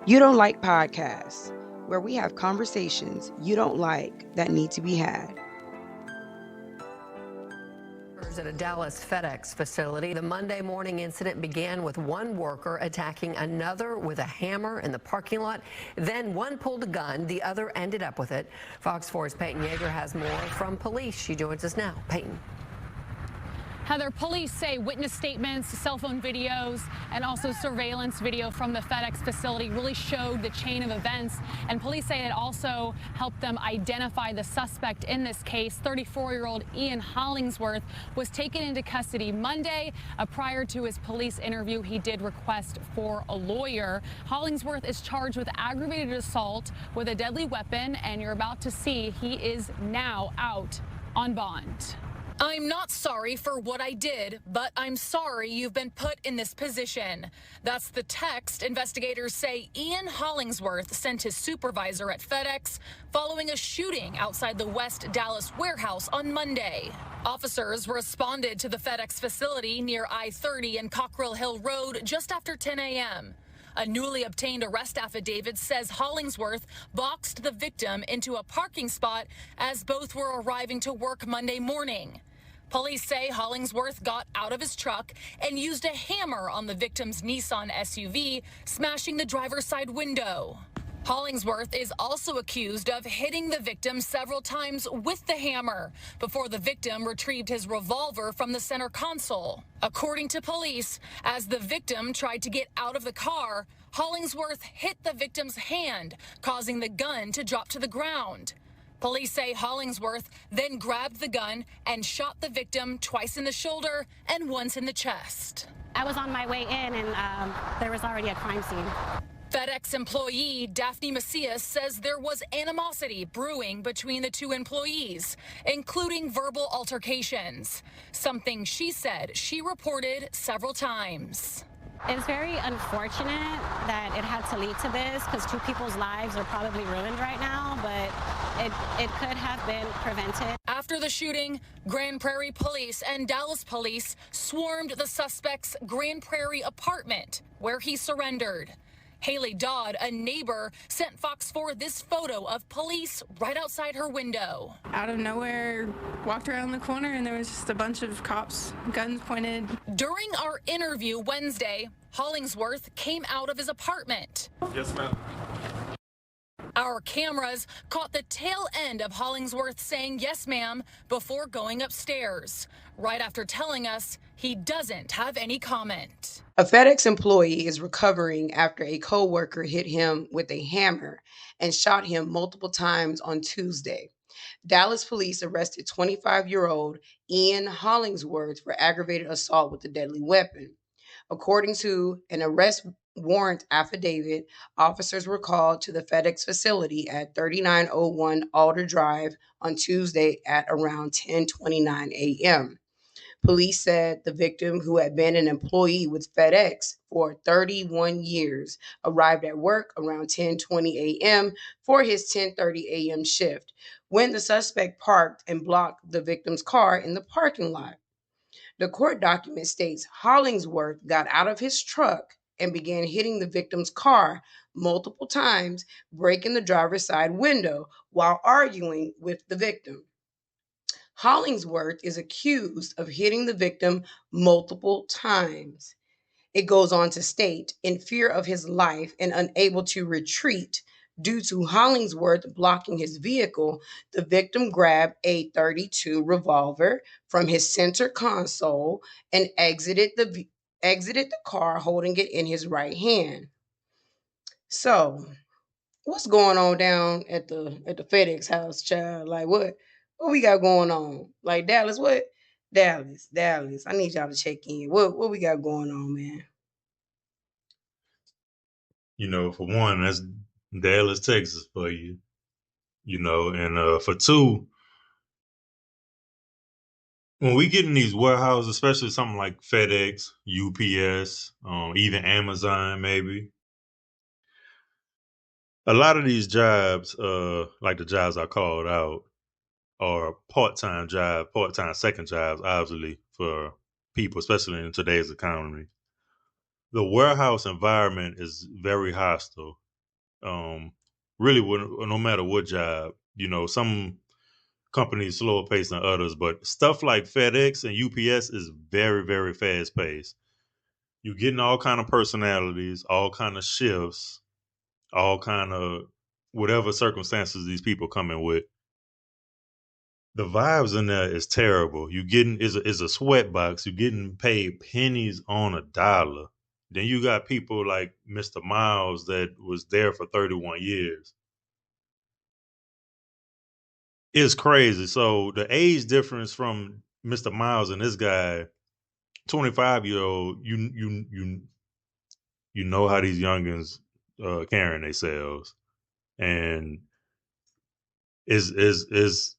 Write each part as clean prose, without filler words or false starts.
You Don't Like Podcasts, where we have conversations you don't like that need to be had. At a Dallas FedEx facility, the Monday morning incident began with one worker attacking another with a hammer in the parking lot. Then one pulled a gun, the other ended up with it. Fox 4's Peyton Yeager has more from police. She joins us now. Peyton. Heather, police say witness statements, cell phone videos, and also surveillance video from the FedEx facility really showed the chain of events. And police say it also helped them identify the suspect in this case. 34-year-old Ian Hollingsworth was taken into custody Monday. Prior to his police interview, he did request for a lawyer. Hollingsworth is charged with aggravated assault with a deadly weapon, and you're about to see he is now out on bond. I'm not sorry for what I did, but I'm sorry you've been put in this position. That's the text investigators say Ian Hollingsworth sent his supervisor at FedEx following a shooting outside the West Dallas warehouse on Monday. Officers responded to the FedEx facility near I-30 and Cockrell Hill Road just after 10 a.m. A newly obtained arrest affidavit says Hollingsworth boxed the victim into a parking spot as both were arriving to work Monday morning. Police say Hollingsworth got out of his truck and used a hammer on the victim's Nissan SUV, smashing the driver's side window. Hollingsworth is also accused of hitting the victim several times with the hammer before the victim retrieved his revolver from the center console. According to police, as the victim tried to get out of the car, Hollingsworth hit the victim's hand, causing the gun to drop to the ground. Police say Hollingsworth then grabbed the gun and shot the victim twice in the shoulder and once in the chest. I was on my way in and there was already a crime scene. FedEx employee Daphne Macias says there was animosity brewing between the two employees, including verbal altercations, something she said she reported several times. It's very unfortunate that it had to lead to this because two people's lives are probably ruined right now, but it could have been prevented. After the shooting, Grand Prairie Police and Dallas Police swarmed the suspect's Grand Prairie apartment where he surrendered. Haley Dodd, a neighbor, sent Fox 4 this photo of police right outside her window. Out of nowhere, walked around the corner and there was just a bunch of cops, guns pointed. During our interview Wednesday, Hollingsworth came out of his apartment. Yes, ma'am. Our cameras caught the tail end of Hollingsworth saying yes, ma'am, before going upstairs, right after telling us he doesn't have any comment. A FedEx employee is recovering after a co-worker hit him with a hammer and shot him multiple times on Tuesday. Dallas police arrested 25-year-old Ian Hollingsworth for aggravated assault with a deadly weapon. According to an arrest warrant affidavit, officers were called to the FedEx facility at 3901 Alder Drive on Tuesday at around 10:29 a.m. Police said the victim, who had been an employee with FedEx for 31 years, arrived at work around 10:20 a.m. for his 10:30 a.m. shift when the suspect parked and blocked the victim's car in the parking lot. The court document states Hollingsworth got out of his truck and began hitting the victim's car multiple times, breaking the driver's side window while arguing with the victim. Hollingsworth is accused of hitting the victim multiple times. It goes on to state, in fear of his life and unable to retreat due to Hollingsworth blocking his vehicle, the victim grabbed a .32 revolver from his center console and exited the car holding it in his right hand. So, what's going on down at the FedEx house, child? Like what we got going on? Like Dallas, what? Dallas. I need y'all to check in. What we got going on, man? You know, for one, that's Dallas, Texas for you. You know, and for two, when we get in these warehouses, especially something like FedEx, UPS, even Amazon, maybe, a lot of these jobs, like the jobs I called out, are part-time jobs, part-time second jobs, obviously, for people, especially in today's economy. The warehouse environment is very hostile. Really, no matter what job, some companies slower paced than others, but stuff like FedEx and UPS is very, very fast paced. You're getting all kind of personalities, all kind of shifts, all kind of whatever circumstances these people come in with. The vibes in there is terrible. You getting is a sweat box. You're getting paid pennies on a dollar. Then you got people like Mr. Miles that was there for 31 years. It's crazy. So the age difference from Mr. Miles and this guy, 25-year-old, you know how these youngins carrying themselves, and is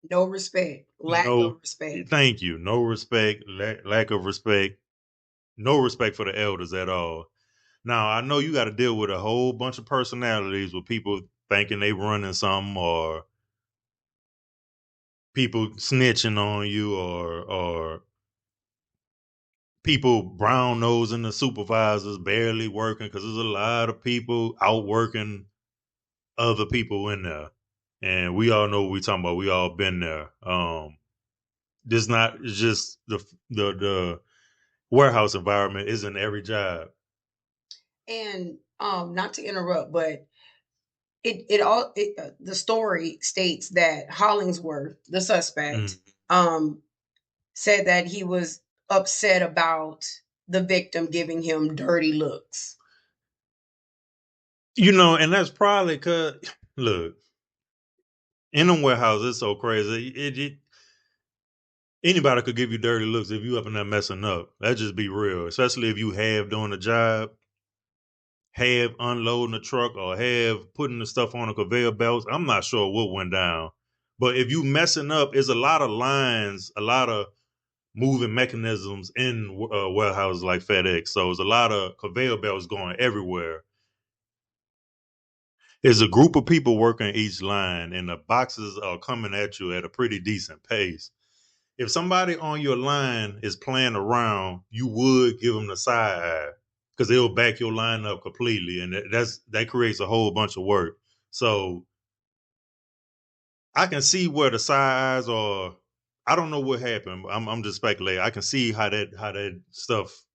No respect, lack no. of respect. Thank you. No respect, lack of respect, no respect for the elders at all. Now I know you got to deal with a whole bunch of personalities with people thinking they running something, or people snitching on you, or people brown nosing the supervisors, barely working, because there's a lot of people out working other people in there. And we all know what we talking about. We all been there. This not it's just the warehouse environment isn't every job. And not to interrupt, but the story states that Hollingsworth, the suspect, um said that he was upset about the victim giving him dirty looks. And that's probably because look, in a warehouse, it's so crazy. Anybody could give you dirty looks if you up in there messing up. Let's just be real. Especially if you have doing the job, have unloading the truck, or have putting the stuff on the conveyor belts. I'm not sure what went down. But if you messing up, there's a lot of lines, a lot of moving mechanisms in warehouses like FedEx. So there's a lot of conveyor belts going everywhere. There's a group of people working each line, and the boxes are coming at you at a pretty decent pace. If somebody on your line is playing around, you would give them the side eye because they'll back your line up completely, and that creates a whole bunch of work. So I can see where the side eyes are. I don't know what happened. I'm just speculating. I can see how that stuff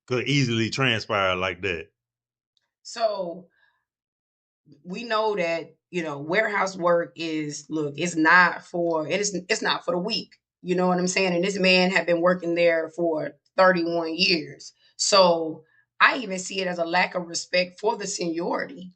could easily transpire like that. So we know that warehouse work is look it's not for it's not for the weak, you know what I'm saying, and this man had been working there for 31 years, so I even see it as a lack of respect for the seniority.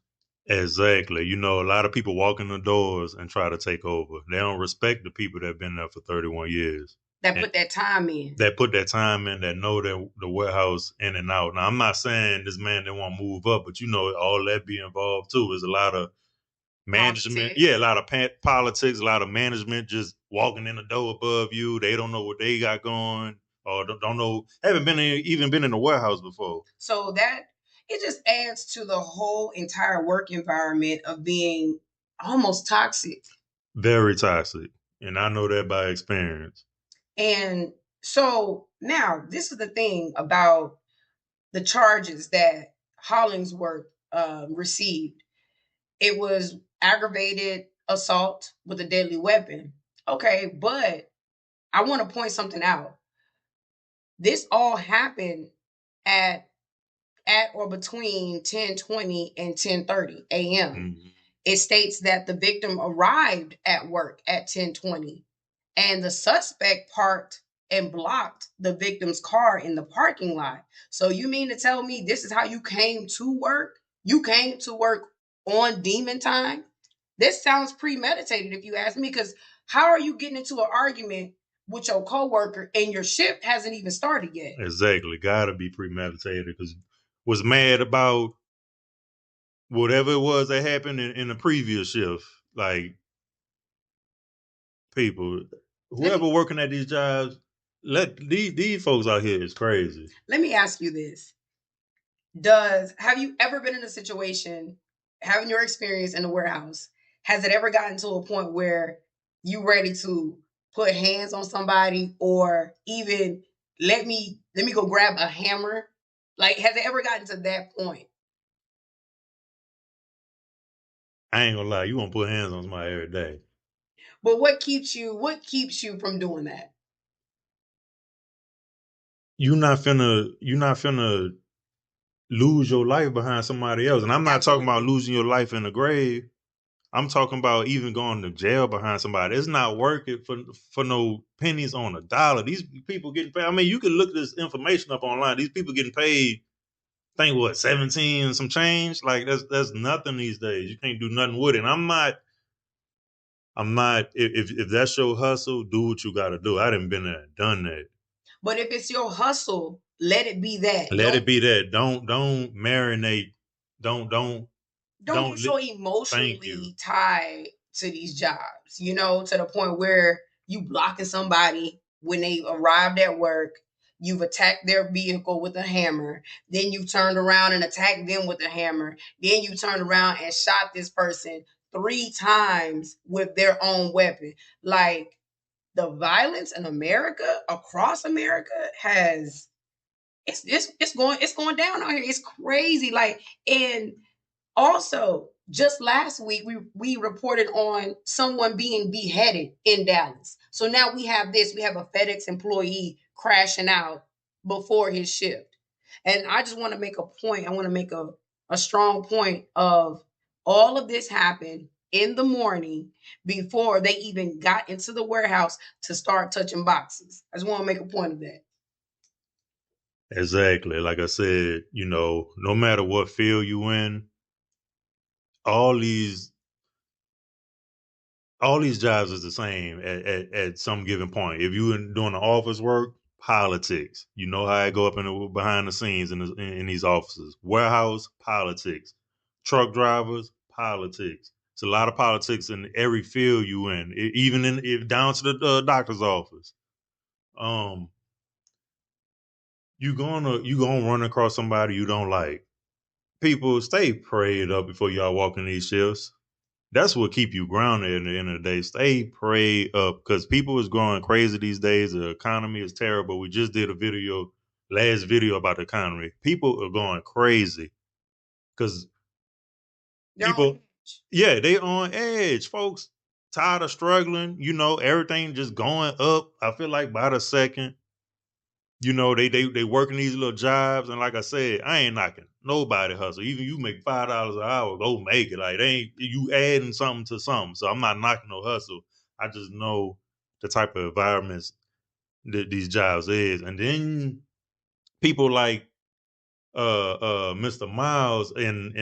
Exactly. A lot of people walk in the doors and try to take over. They don't respect the people that have been there for 31 years. That And put that time in. that put that time in, that know the warehouse in and out. Now, I'm not saying this man didn't want to move up, but all that be involved too. There's a lot of management. Politics. Yeah, a lot of politics, a lot of management just walking in the door above you. They don't know what they got going, or don't know, haven't even been in the warehouse before. So that it just adds to the whole entire work environment of being almost toxic. Very toxic. And I know that by experience. And so now this is the thing about the charges that Hollingsworth received. It was aggravated assault with a deadly weapon. Okay, but I want to point something out. This all happened at or between 10:20 and 10:30 a.m. Mm-hmm. It states that the victim arrived at work at 10:20 and the suspect parked and blocked the victim's car in the parking lot. So you mean to tell me this is how you came to work? You came to work on demon time? This sounds premeditated if you ask me, because how are you getting into an argument with your coworker and your shift hasn't even started yet? Exactly. Gotta be premeditated because was mad about whatever it was that happened in the previous shift. Like, people, whoever working at these jobs, let these folks out here is crazy. Let me ask you this. Have you ever been in a situation, having your experience in the warehouse, has it ever gotten to a point where you ready to put hands on somebody, or even let me go grab a hammer? Like, has it ever gotten to that point? I ain't gonna lie, you won't put hands on somebody every day. But what keeps you from doing that? You're not finna lose your life behind somebody else. And I'm not talking about Absolutely. losing your life in the grave. I'm talking about even going to jail behind somebody. It's not worth it for no pennies on a dollar. These people getting paid. I mean, you can look this information up online. These people getting paid, I think what, 17 and some change? Like that's nothing these days. You can't do nothing with it. And I'm not if that's your hustle, do what you gotta do. I done been there, done that. But if it's your hustle, let it be that. Let Don't it be that. Don't marinate. Don't don't don't don't get so thank you. emotionally tied to these jobs, to the point where you blocking somebody when they arrived at work, you've attacked their vehicle with a hammer, then you turned around and attacked them with a hammer, then you turned around and shot this person 3 times with their own weapon. Like, the violence in America, across America, has it's going down out here. It's crazy. Like, and also, just last week, we reported on someone being beheaded in Dallas. So now we have this. We have a FedEx employee crashing out before his shift. And I just want to make a point. I want to make a strong point of all of this happened in the morning before they even got into the warehouse to start touching boxes. I just want to make a point of that. Exactly. Like I said, no matter what field you in, all these all these jobs is the same at some given point. If you doing the office work, politics. You know how I go up in behind the scenes in these offices. Warehouse, politics. Truck drivers, politics. It's a lot of politics in every field you in, even if down to the doctor's office. Um, you gonna run across somebody you don't like. People, stay prayed up before y'all walk in these shifts. That's what keep you grounded at the end of the day. Stay prayed up because people is going crazy these days. The economy is terrible. We just did last video about the economy. People are going crazy because They're on people, edge. yeah, they on edge, folks. Tired of struggling. Everything just going up. I feel like by the second. They working these little jobs, and like I said, I ain't knocking nobody hustle. Even you make $5 an hour, go make it. Like, they ain't you adding something to something. So I'm not knocking no hustle. I just know the type of environments that these jobs is, and then people like Mr. Miles in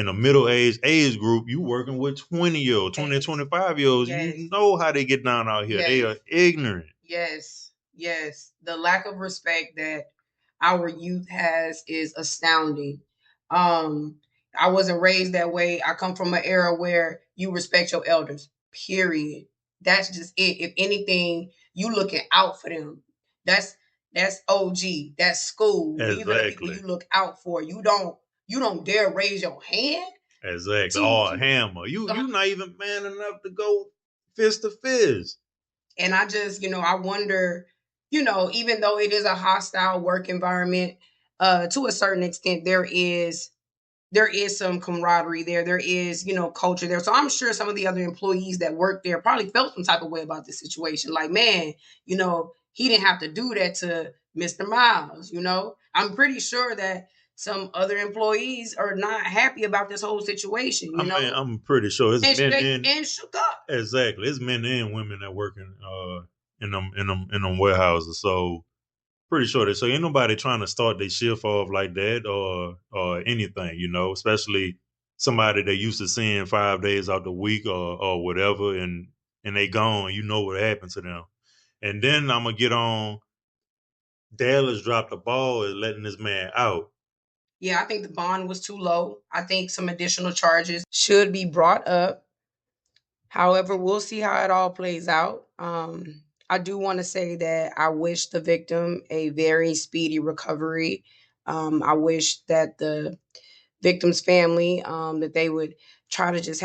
a middle age group, you working with 20-year-old, 20 and Yes. 25-year-olds. Yes. You know how they get down out here. They Yes. are ignorant. Yes, yes. The lack of respect that our youth has is astounding. Um, I wasn't raised that way. I come from an era where you respect your elders. Period. That's just it. If anything, you looking out for them. That's OG. That's school. These are the people Exactly. you look out for. You don't dare raise your hand Exactly. to Oh, a hammer. You not even man enough to go fist to fist. And I just, I wonder, even though it is a hostile work environment, to a certain extent, there is some camaraderie there. There is, culture there. So I'm sure some of the other employees that work there probably felt some type of way about this situation. Like, man, he didn't have to do that to Mr. Miles. I'm pretty sure that some other employees are not happy about this whole situation. I mean, I'm pretty sure it's And men they and and shook up. exactly. It's men and women that work in them warehouses. So pretty sure that so ain't nobody trying to start their shift off like that or anything, especially somebody they used to seeing 5 days out the week or whatever, and they gone. You know what happened to them. And then I'm gonna get on. Dallas dropped the ball at letting this man out. Yeah, I think the bond was too low. I think some additional charges should be brought up. However, we'll see how it all plays out. I do want to say that I wish the victim a very speedy recovery. I wish that the victim's family, that they would try to just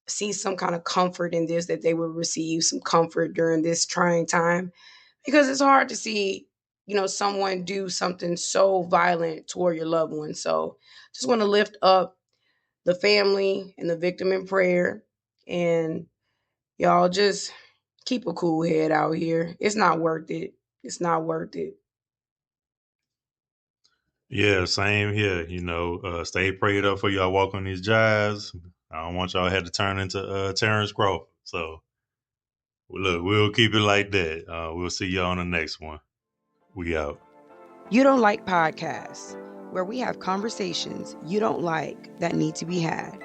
see some kind of comfort in this, that they would receive some comfort during this trying time, because it's hard to see, someone do something so violent toward your loved one. So just want to lift up the family and the victim in prayer. And y'all just keep a cool head out here. It's not worth it. It's not worth it. Yeah, same here. Stay prayed up for y'all walk on these jives. I don't want y'all had to turn into Terrence Crawford. So look, we'll keep it like that. We'll see y'all on the next one. We out. You Don't Like podcasts, where we have conversations you don't like that need to be had.